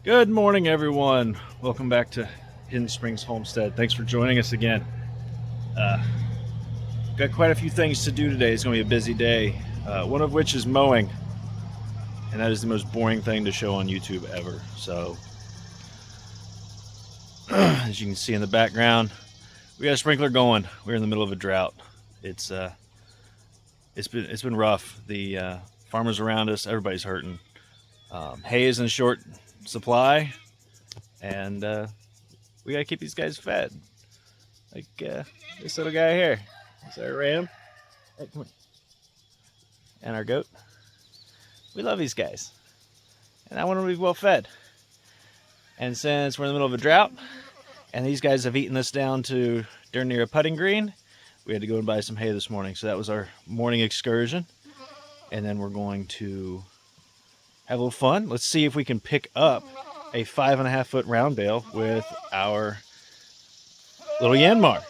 Good morning, everyone. Welcome back to Hidden Springs Homestead. Thanks for joining us again. Got quite a few things to do today. It's going to be a busy day, one of which is mowing, and that is the most boring thing to show on YouTube ever. So, as you can see in the background, we got a sprinkler going. We're in the middle of a drought. It's been rough. The farmers around us, everybody's hurting. Hay is in short supply, and we gotta keep these guys fed. Like this little guy here. Is our ram? Hey, come here. And our goat. We love these guys, and I want them to be well fed. And since we're in the middle of a drought, and these guys have eaten us down to darn near a putting green, we had to go and buy some hay this morning. So that was our morning excursion, and then we're going to have a little fun. Let's see if we can pick up a 5.5 foot round bale with our little Yanmar.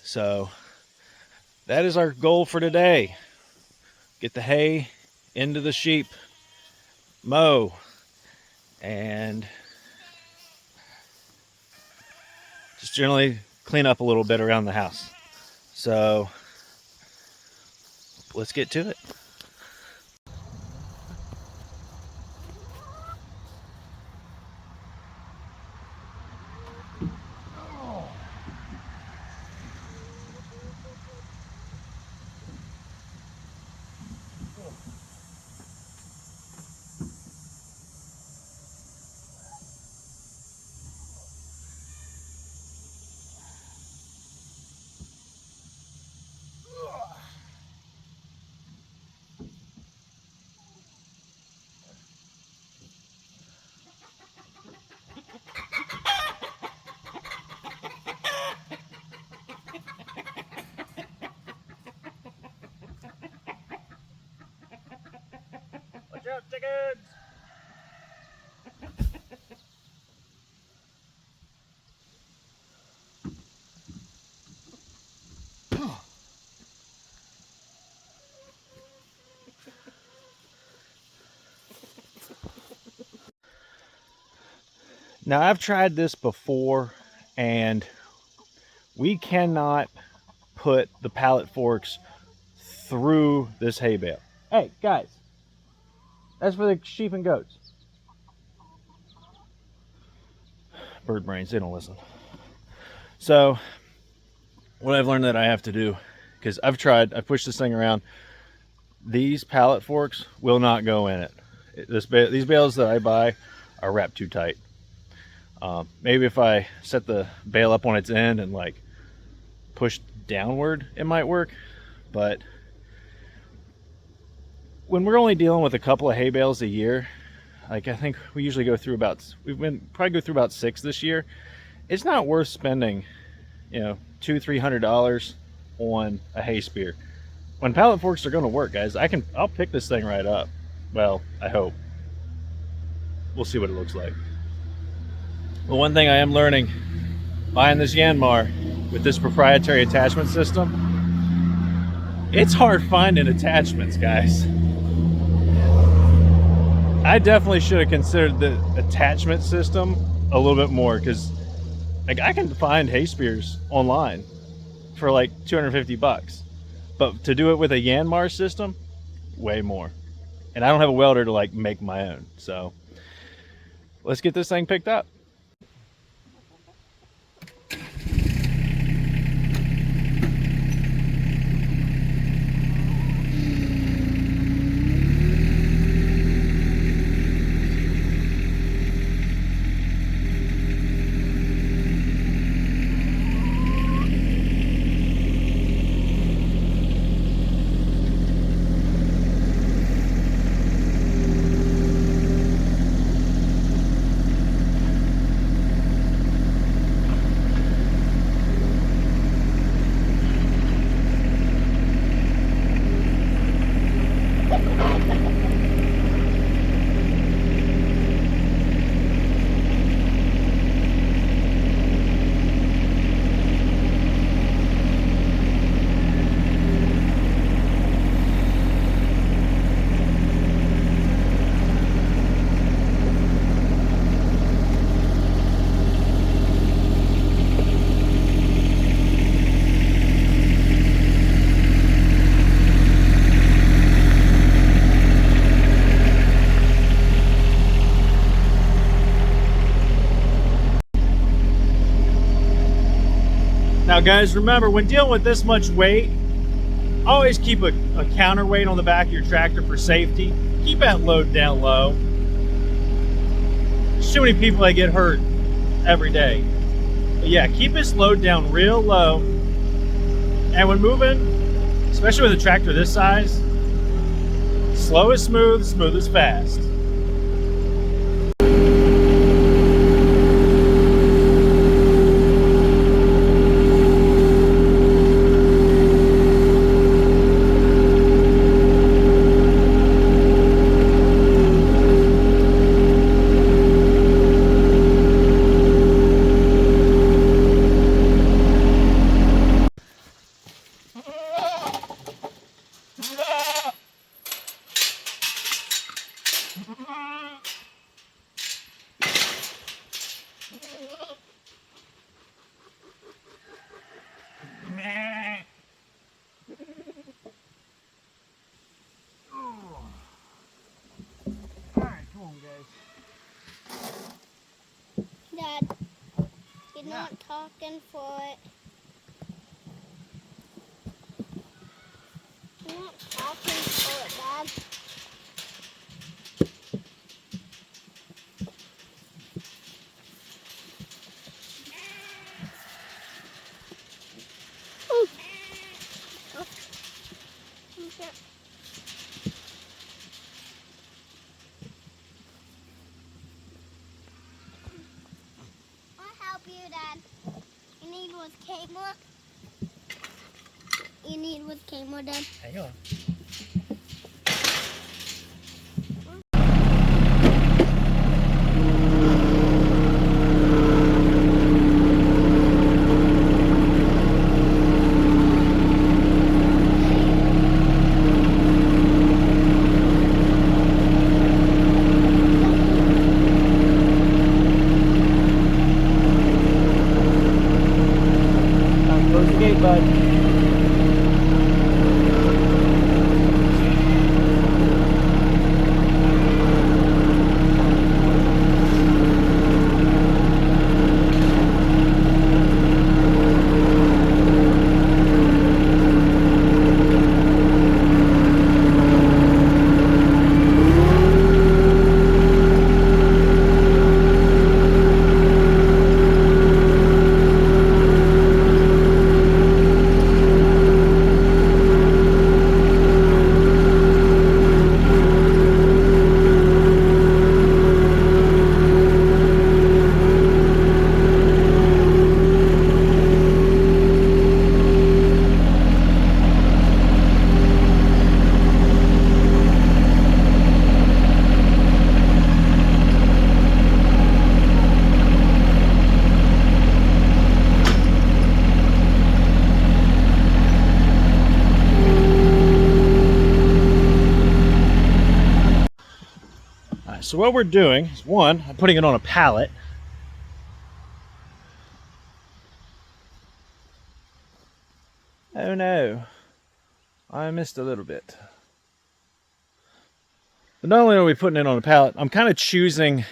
So that is our goal for today. Get the hay into the sheep, mow, and just generally clean up a little bit around the house. So let's get to it. Watch out, chickens! Now, I've tried this before, and we cannot put the pallet forks through this hay bale. Hey, guys, that's for the sheep and goats. Bird brains, they don't listen. So, what I've learned that I have to do, because I've pushed this thing around, these pallet forks will not go in it. These bales that I buy are wrapped too tight. Maybe if I set the bale up on its end and like push downward, it might work. But when we're only dealing with a couple of hay bales a year, like I think we usually go through probably go through about 6 this year. It's not worth spending, $200-300 on a hay spear. When pallet forks are going to work, guys, I'll pick this thing right up. Well, I hope. We'll see what it looks like. But one thing I am learning, buying this Yanmar with this proprietary attachment system, it's hard finding attachments, guys. I definitely should have considered the attachment system a little bit more, because like I can find hay spears online for like $250, but to do it with a Yanmar system, way more. And I don't have a welder to like make my own. So let's get this thing picked up. Now guys, remember when dealing with this much weight, always keep a counterweight on the back of your tractor for safety. Keep that load down low. There's too many people that get hurt every day. But yeah, keep this load down real low. And when moving, especially with a tractor this size, slow is smooth, smooth is fast. Dad, you're not talking for it. You're not talking for it, Dad. Oh. Okay. I'll help you, Dad. You need with camera? You need with camera, Dad? Hang on. Close the gate, bud. So what we're doing is, one, I'm putting it on a pallet. Oh no, I missed a little bit. But not only are we putting it on a pallet, I'm kind of choosing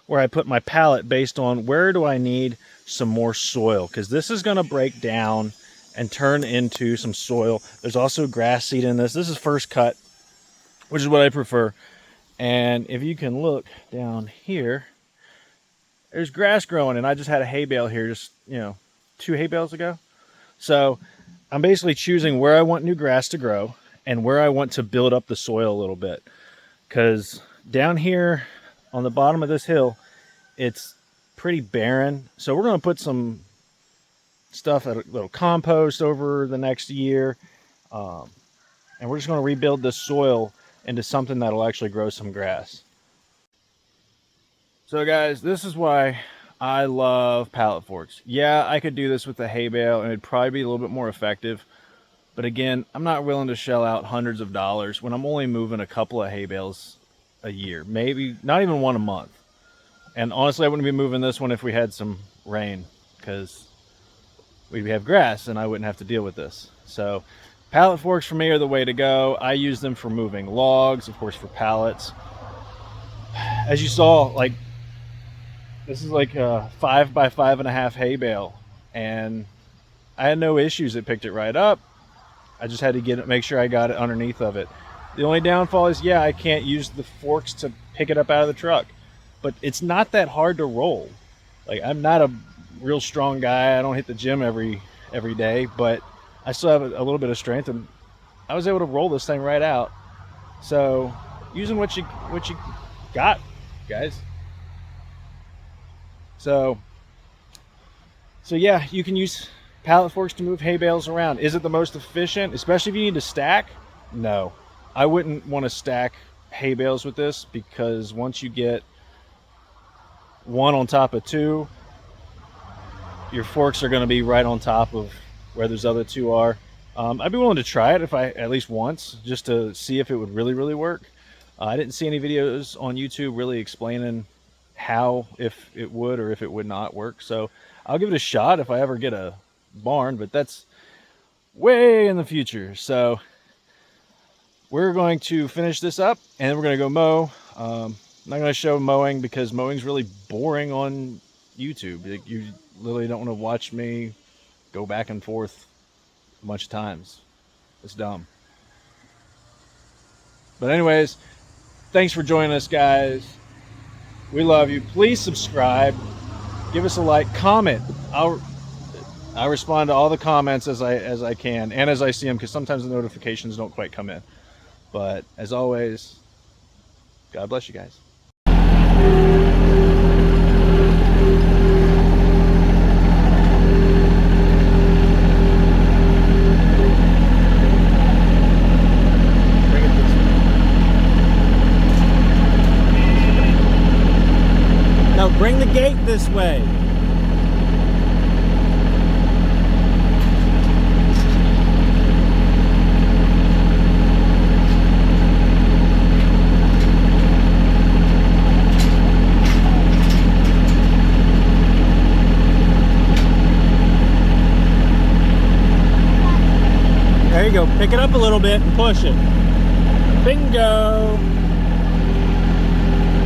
where I put my pallet based on where do I need some more soil, because this is going to break down and turn into some soil. There's also grass seed in this. This is first cut, which is what I prefer. And if you can look down here, there's grass growing, and I just had a hay bale here just, 2 hay bales ago. So I'm basically choosing where I want new grass to grow and where I want to build up the soil a little bit. Because down here on the bottom of this hill, it's pretty barren. So we're going to put some stuff, a little compost over the next year. And we're just going to rebuild this soil into something that'll actually grow some grass. So guys, this is why I love pallet forks. Yeah, I could do this with a hay bale and it'd probably be a little bit more effective. But again, I'm not willing to shell out hundreds of dollars when I'm only moving a couple of hay bales a year, maybe not even one a month. And honestly, I wouldn't be moving this one if we had some rain, because we'd have grass and I wouldn't have to deal with this. So pallet forks for me are the way to go. I use them for moving logs, of course, for pallets. As you saw, this is like a 5 by 5.5 hay bale, and I had no issues. It picked it right up. I just had to make sure I got it underneath of it. The only downfall is, yeah, I can't use the forks to pick it up out of the truck, but it's not that hard to roll. Like, I'm not a real strong guy. I don't hit the gym every day, but I still have a little bit of strength, and I was able to roll this thing right out. So, using what you got, guys. So yeah, you can use pallet forks to move hay bales around. Is it the most efficient, especially if you need to stack? No. I wouldn't want to stack hay bales with this, because once you get one on top of two, your forks are going to be right on top of where those other two are. I'd be willing to try it at least once, just to see if it would really work. I didn't see any videos on YouTube really explaining how, if it would or if it would not work. So I'll give it a shot if I ever get a barn, but that's way in the future. So we're going to finish this up and we're going to go mow. I'm not going to show mowing because mowing's really boring on YouTube. Like, you literally don't want to watch me go back and forth a bunch of times. It's dumb. But anyways, thanks for joining us, guys. We love you. Please subscribe. Give us a like. Comment. I respond to all the comments as I can and as I see them, because sometimes the notifications don't quite come in. But as always, God bless you guys. No, bring the gate this way. There you go. Pick it up a little bit and push it. Bingo.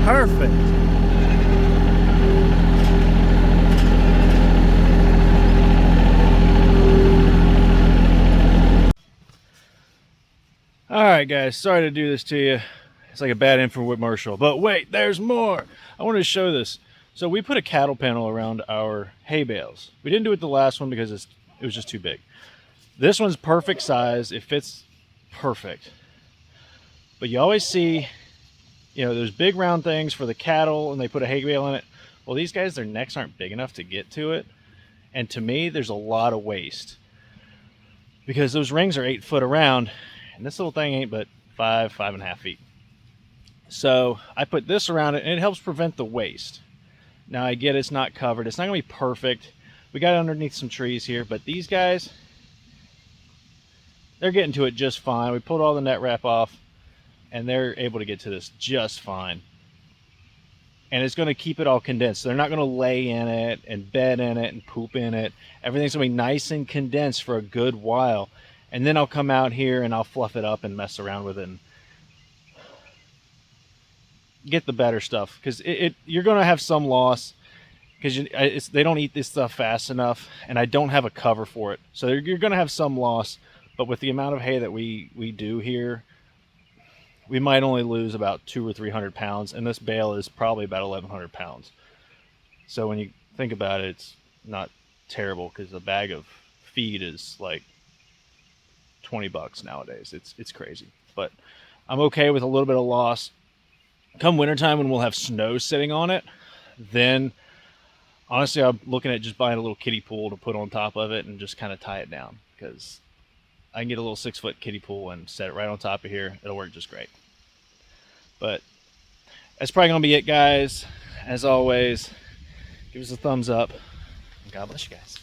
Perfect. All right, guys. Sorry to do this to you. It's like a bad infomercial. But wait, there's more. I wanted to show this. So we put a cattle panel around our hay bales. We didn't do it the last one because it was just too big. This one's perfect size. It fits perfect. But you always see, those big round things for the cattle, and they put a hay bale in it. Well, these guys, their necks aren't big enough to get to it. And to me, there's a lot of waste, because those rings are 8 foot around, and this little thing ain't but 5.5 feet. So I put this around it, and it helps prevent the waste. Now, I get it's not covered. It's not going to be perfect. We got it underneath some trees here, but these guys, they're getting to it just fine. We pulled all the net wrap off, and they're able to get to this just fine. And it's going to keep it all condensed. They're not going to lay in it and bed in it and poop in it. Everything's going to be nice and condensed for a good while. And then I'll come out here and I'll fluff it up and mess around with it and get the better stuff. Because you're going to have some loss, because they don't eat this stuff fast enough, and I don't have a cover for it. So you're going to have some loss. But with the amount of hay that we do here, we might only lose about 200 or 300 pounds, and this bale is probably about 1,100 pounds. So when you think about it, it's not terrible, because a bag of feed is like $20 nowadays. It's crazy, but I'm okay with a little bit of loss. Come wintertime, when we'll have snow sitting on it, then honestly, I'm looking at just buying a little kiddie pool to put on top of it and just kind of tie it down, because I can get a little 6-foot kiddie pool and set it right on top of here. It'll work just great. But that's probably going to be it, guys. As always, give us a thumbs up. God bless you guys.